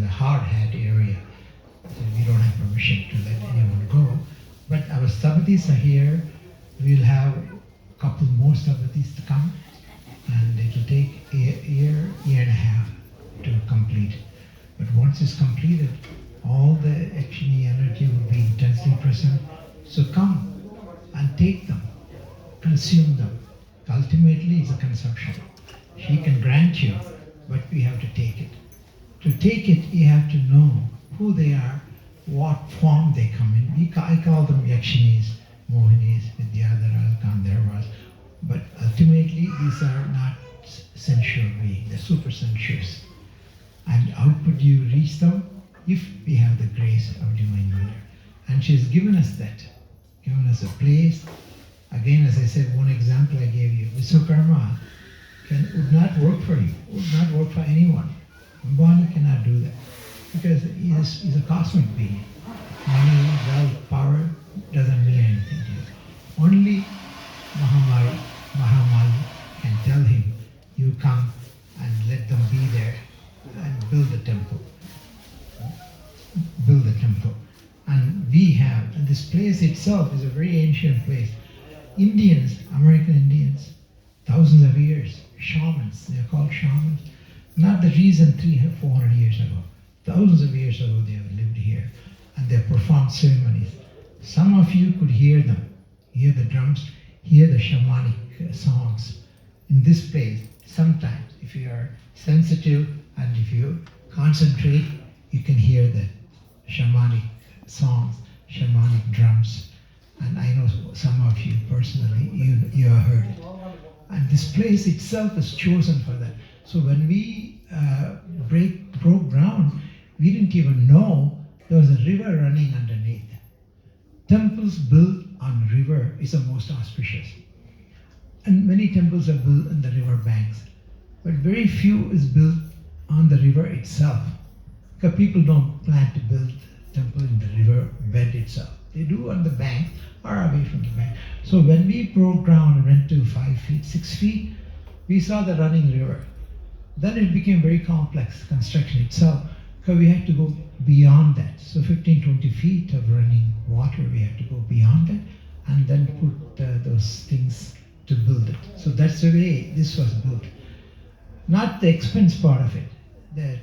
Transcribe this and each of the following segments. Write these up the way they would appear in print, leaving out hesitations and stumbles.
hard hat area. So we don't have permission to let anyone go. But our Sabatis are here. We'll have a couple more Sabatis to come, and it will take a year and a half to complete. But once it's completed, all the Yakshini energy will be intensely present. So come and take them, consume them. Ultimately, it's a consumption. She can grant you, but we have to take it. To take it, you have to know who they are, what form they come in. I call them Yakshinis, Mohinis, Vidyadharas, Gandharvas. But ultimately, these are not sensual beings, they're super sensuous. And how could you reach them? If we have the grace of Divine Mother. And she's given us that, given us a place. Again, as I said, one example I gave you, Vishwakarma would not work for you, would not work for anyone. Ambani cannot do that because he's a cosmic being. Money, wealth, power doesn't mean anything to you. Only Mahamali can tell him, you come and let them be there and build the temple. Build the temple. And we have, and this place itself is a very ancient place. Indians, American Indians, thousands of years, shamans, they're called shamans. Not the reason 300, 400 years ago. Thousands of years ago they have lived here and they performed ceremonies. Some of you could hear them, hear the drums, hear the shamanic songs. In this place, sometimes, if you are sensitive and if you concentrate, you can hear the shamanic songs, shamanic drums. And I know some of you personally, you have heard it. And this place itself is chosen for that. So when we broke ground, we didn't even know there was a river running underneath. Temples built on river is the most auspicious. And many temples are built on the river banks. But very few is built on the river itself. Because people don't plan to build temple in the river bed itself. They do on the bank or away from the bank. So when we broke ground and went to 5 feet, 6 feet, we saw the running river. Then it became very complex construction itself because we had to go beyond that. So 15, 20 feet of running water, we had to go beyond that and then put those things to build it. So that's the way this was built. Not the expense part of it. The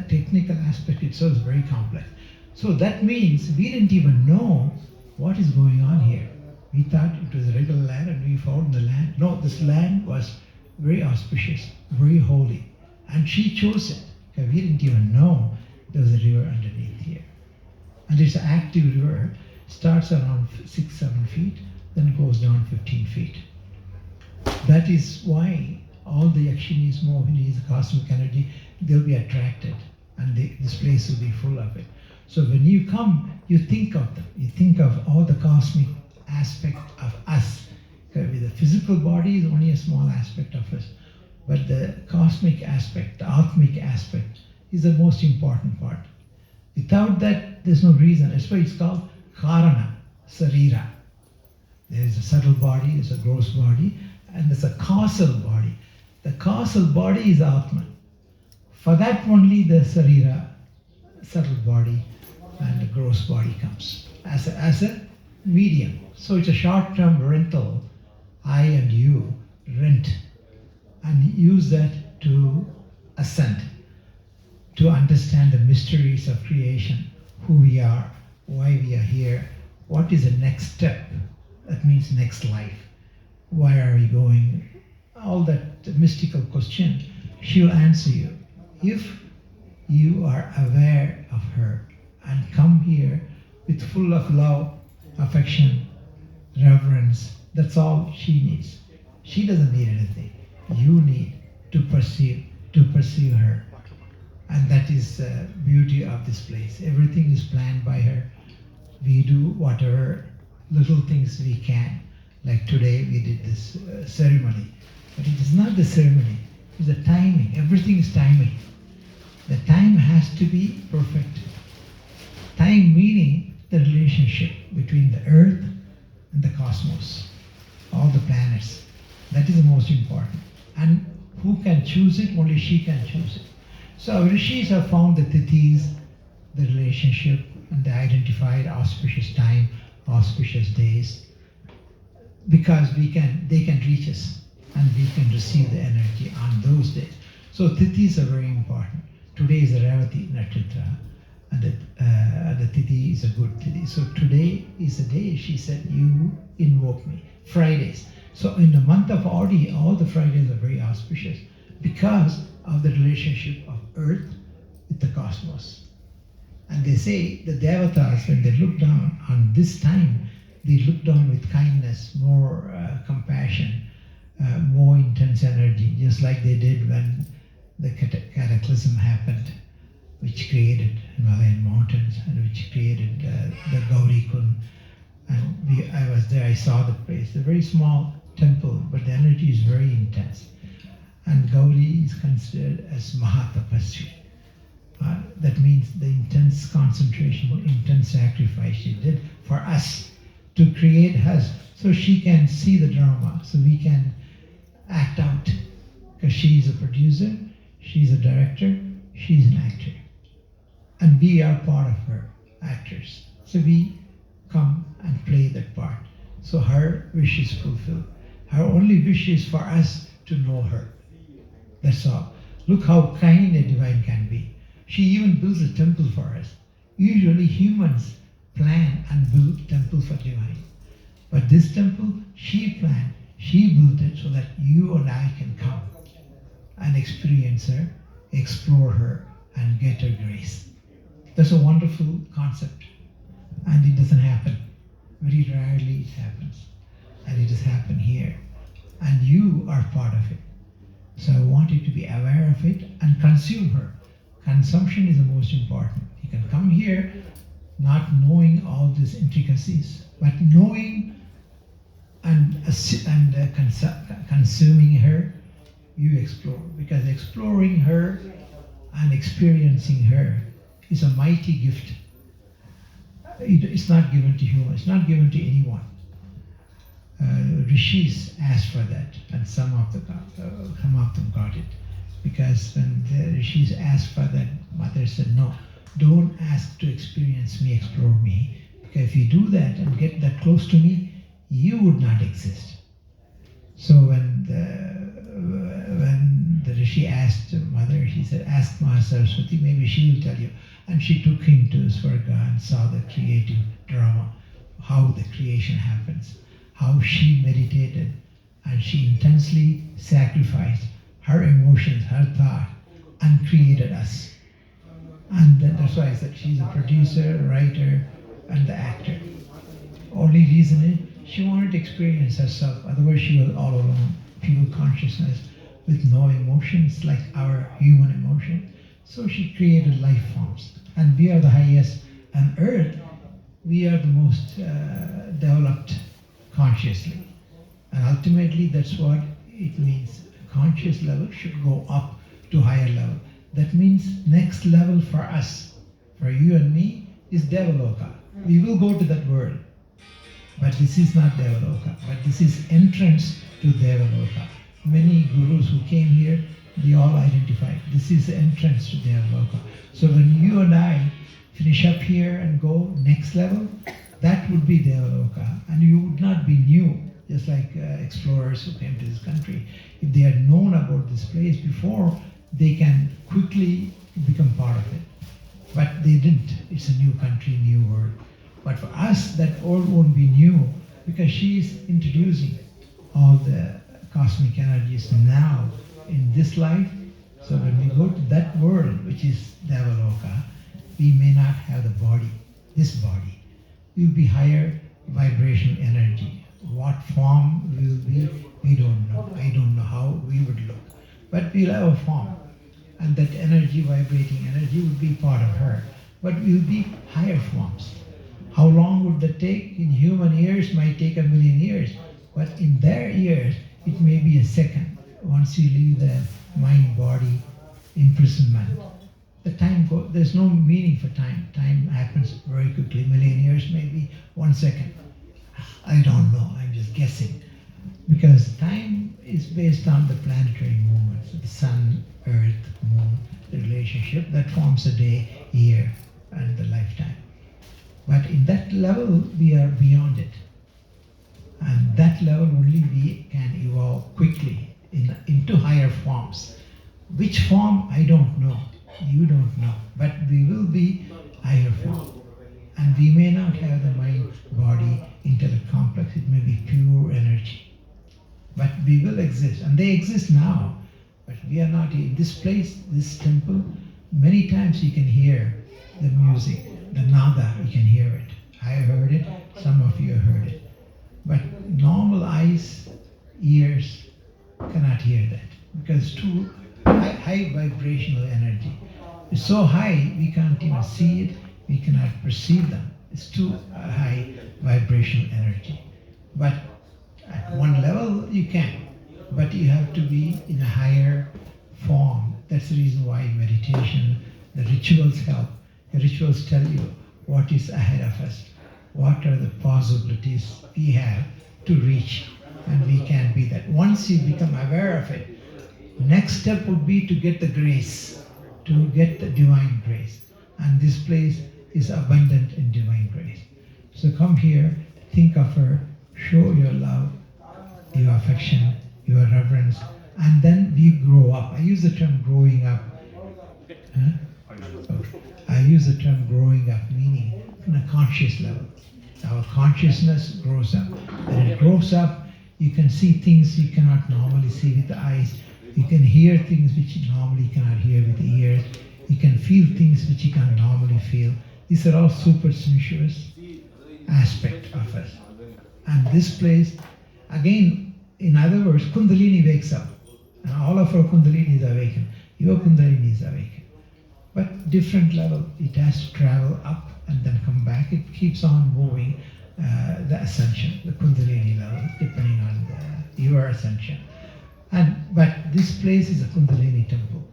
technical aspect itself is very complex. So that means we didn't even know what is going on here. We thought it was a regular land and we found the land. No, this land was very auspicious, very holy. And she chose it because we didn't even know there was a river underneath here. And it's an active river, starts around 6, 7 feet, then goes down 15 feet. That is why all the Yakshinis, Mohinis, the cosmic energy, they'll be attracted and this place will be full of it. So when you come, you think of them. You think of all the cosmic aspect of us. Because the physical body is only a small aspect of us. But the cosmic aspect, the Atmic aspect, is the most important part. Without that, there's no reason. That's why it's called Karana, Sarira. There is a subtle body, there's a gross body, and there's a causal body. The causal body is Atman. For that only the Sarira, subtle body, and the gross body comes as a medium. So it's a short-term rental. I and you rent and use that to ascend, to understand the mysteries of creation, who we are, why we are here, what is the next step, that means next life, why are we going, all that mystical question, she'll answer you. If you are aware of her and come here with full of love, affection, reverence, that's all she needs. She doesn't need anything. You need to perceive her. And that is the beauty of this place. Everything is planned by her. We do whatever little things we can. Like today we did this ceremony. But it is not the ceremony, it's the timing. Everything is timing. The time has to be perfect. Time meaning the relationship between the earth and the cosmos, all the planets. That is the most important. And who can choose it? Only she can choose it. So our rishis have found the tithis the relationship, and they identified auspicious time, auspicious days, because they can reach us and we can receive the energy on those days. So tithis are very important. Today is the Revati Nakshatra, and the tithi is a good tithi. So today is the day she said, you invoke me. Fridays. So in the month of Audi, all the Fridays are very auspicious because of the relationship of earth with the cosmos. And they say the devatas, when they look down on this time, they look down with kindness, more compassion, more intense energy, just like they did when the cataclysm happened, which created Himalayan mountains and which created the Gauri Kund. And I was there, I saw the place. It's a very small temple, but the energy is very intense. And Gauri is considered as Mahatapasvi. That means the intense concentration, intense sacrifice she did for us to create us, so she can see the drama, so we can act out. Because she's a producer, she's a director, she's an actor. And we are part of her, actors. So we come and play that part. So her wish is fulfilled. Her only wish is for us to know her. That's all. Look how kind a divine can be. She even builds a temple for us. Usually humans plan and build temple for divine. But this temple, she planned, she built it so that you and I can come and experience her, explore her, and get her grace. That's a wonderful concept. And it doesn't happen. Very rarely it happens. And it has happened here. And you are part of it. So I want you to be aware of it and consume her. Consumption is the most important. You can come here not knowing all these intricacies, but knowing and consuming her, you explore. Because exploring her and experiencing her is a mighty gift. It's not given to humans, it's not given to anyone. Rishis asked for that, and some of them got it. Because when the Rishis asked for that, Mother said, no, don't ask to experience me, explore me. Because if you do that and get that close to me, you would not exist. So when the Rishi asked Mother, she said, ask Mahasaraswati, maybe she will tell you. And she took him to Swarga and saw the creative drama, how the creation happens, how she meditated, and she intensely sacrificed her emotions, her thought, and created us. And that's why I said she's a producer, writer, and the actor. Only reason is she wanted to experience herself, otherwise she was all alone, pure consciousness with no emotions like our human emotion. So she created life forms. And we are the highest on earth. We are the most developed consciously. And ultimately that's what it means. Conscious level should go up to higher level. That means next level for us, for you and me, is Devaloka. We will go to that world. But this is not Devaloka, but this is entrance to Devaloka. Many gurus who came here, they all identified this is the entrance to Devaloka. So when you and I finish up here and go next level, that would be Devaloka. And you would not be new, just like explorers who came to this country. If they had known about this place before, they can quickly become part of it. But they didn't. It's a new country, new world. But for us, that all won't be new because she is introducing all the cosmic energies now in this life. So when we go to that world, which is Devaloka, we may not have the body, this body. We'll be higher vibrational energy. What form we will be, we don't know. I don't know how we would look. But we'll have a form. And that energy, vibrating energy, would be part of her. But we'll be higher forms. How long would that take? In human years, might take 1,000,000 years. But in their years, it may be a second. Once you leave the mind-body imprisonment, the time goes, there's no meaning for time. Time happens very quickly. 1,000,000 years, maybe 1 second. I don't know, I'm just guessing. Because time is based on the planetary movements, the sun, earth, moon, the relationship that forms a day, year, and But in that level, we are beyond it. And that level only we can evolve quickly into higher forms. Which form, I don't know. You don't know. But we will be higher form. And we may not have the mind, body, intellect complex. It may be pure energy. But we will exist. And they exist now. But we are not in this place, this temple. Many times you can hear the music, the nada, you can hear it. I heard it, some of you have heard it. But normal eyes, ears cannot hear that because it's too high vibrational energy. It's so high we can't even see it, we cannot perceive them. It's too high vibrational energy. But at one level you can, but you have to be in a higher form. That's the reason why meditation, the rituals help. The rituals tell you what is ahead of us, what are the possibilities we have to reach, and we can be that. Once you become aware of it, next step would be to get the grace, to get the divine grace. And this place is abundant in divine grace. So come here, think of her, show your love, your affection, your reverence, and then we grow up. I use the term growing up. I use the term growing up, meaning in a conscious level. Our consciousness grows up. When it grows up, you can see things you cannot normally see with the eyes. You can hear things which you normally cannot hear with the ears. You can feel things which you can't normally feel. These are all supersensuous aspects of us. And this place, again, in other words, Kundalini wakes up. And all of our Kundalini is awakened. Your Kundalini is awakened. But different level, it has to travel up and then come back. It keeps on moving, the ascension, the Kundalini level, depending on your ascension. But this place is a Kundalini temple.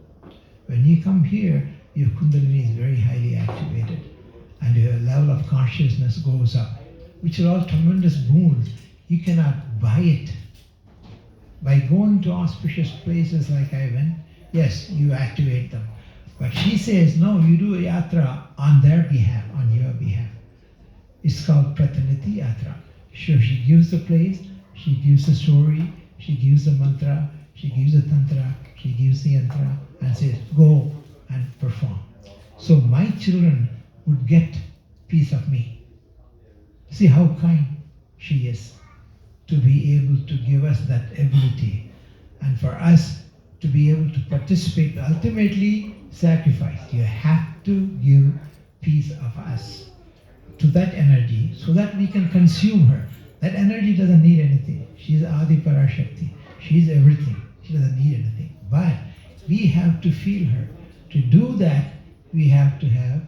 When you come here, your Kundalini is very highly activated and your level of consciousness goes up, which are all tremendous boons. You cannot buy it. By going to auspicious places like I went, yes, you activate them. But she says, no, you do a yatra on their behalf, on your behalf. It's called Prataniti Yatra. So she gives the place, she gives the story, she gives the mantra, she gives the tantra, she gives the yantra, and says, go and perform. So my children would get piece of me. See how kind she is to be able to give us that ability, and for us to be able to participate, ultimately sacrifice. You have to give piece of us to that energy so that we can consume her. That energy doesn't need anything. She's Adi Parashakti. She's everything. She doesn't need anything. But we have to feel her. To do that, we have to have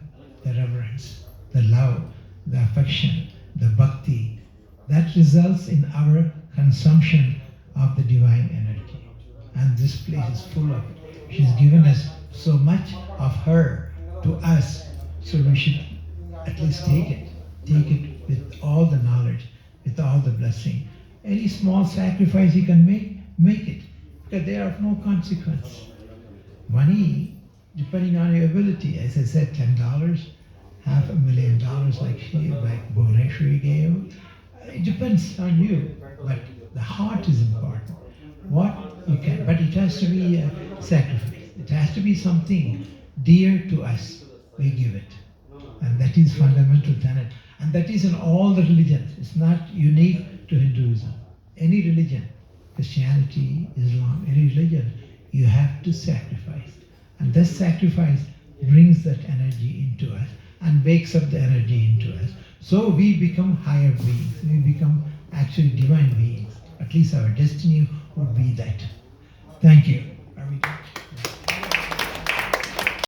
the reverence, the love, the affection, the bhakti. That results in our consumption of the divine energy. And this place is full of it. She's given us so much of her to us, so we should at least take it with all the knowledge, with all the blessing. Any small sacrifice you can make it, because they are of no consequence. Money, depending on your ability, as I said, $10, $500,000 like Bhuvaneshwari gave, it depends on you, but the heart is important. What you can, but it has to be a sacrifice. It has to be something dear to us. We give it. And that is fundamental tenet. And that is in all the religions. It's not unique to Hinduism. Any religion, Christianity, Islam, any religion, you have to sacrifice. And this sacrifice brings that energy into us and wakes up the energy into us. So we become higher beings. We become actually divine beings. At least our destiny would be that. Thank you.